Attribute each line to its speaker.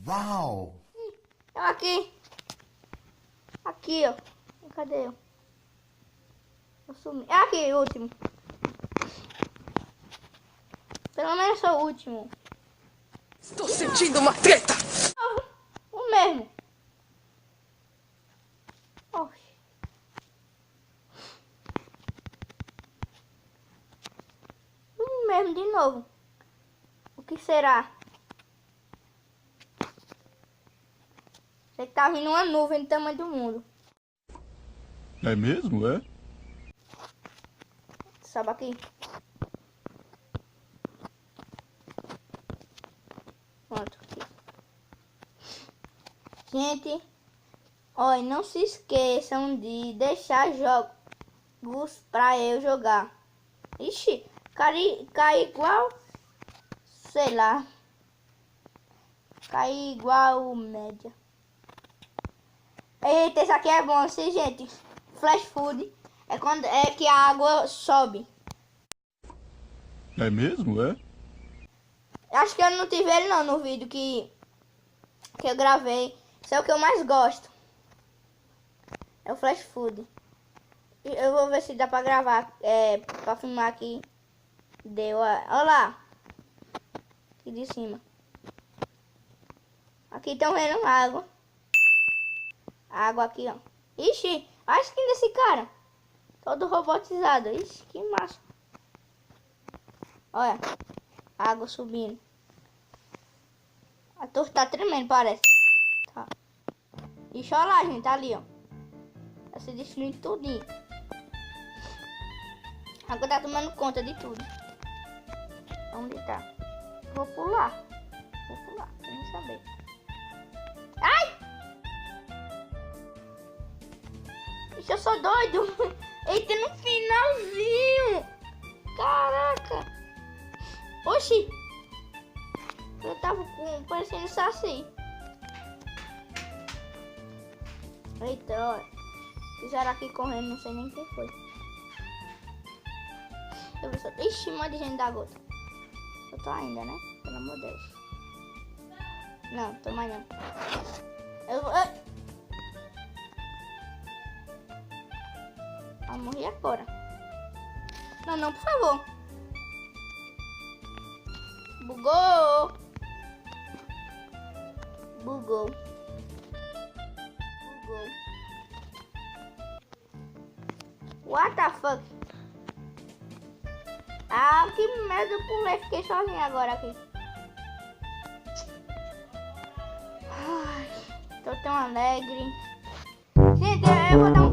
Speaker 1: Uau!
Speaker 2: Aqui. Aqui, ó. Cadê eu? Eu sumi. Aqui, o último. Pelo menos sou o último.
Speaker 3: Estou sentindo uma treta!
Speaker 2: O mesmo. Oxi. O mesmo de novo. O que será? Sei que tá vindo uma nuvem do tamanho do mundo.
Speaker 1: É mesmo, é?
Speaker 2: Sobe aqui. Pronto. Aqui. Gente, olha, não se esqueçam de deixar jogos pra eu jogar. Ixi, cai igual, sei lá. Cai igual média. Eita, esse aqui é bom, sim, gente. Flash food é quando é que a água sobe.
Speaker 1: É mesmo, é?
Speaker 2: Acho que eu não tive ele não no vídeo que eu gravei. Esse é o que eu mais gosto. É o flash food. Eu vou ver se dá pra gravar, pra filmar aqui. Deu, olha lá. Aqui de cima. Aqui estão vendo água. Água aqui, ó. Ixi, olha a skin desse cara. Todo robotizado. Ixi, que massa. Olha, água subindo. A torre tá tremendo, parece. Tá. Ixi, olha lá, gente, tá ali, ó. Tá se destruindo tudinho. A água tá tomando conta de tudo. Onde tá? Vou pular. Vou pular, quero saber. Ai! Ixi, eu sou doido. Eita, no finalzinho. Caraca. Oxi. Eu tava parecendo saci. Eita, olha. Fizeram aqui correndo, não sei nem quem foi. Eu vou só... Ixi, um monte de gente da gota. Eu tô ainda, né? Pelo amor de Deus. Não, tô mais não. Eu vou... Ah, morri agora. Não, não, por favor. Bugou. Bugou. Bugou. What the fuck? Ah, que merda, eu pulei. Fiquei sozinha agora aqui. Ai, tô tão alegre. Gente, eu vou dar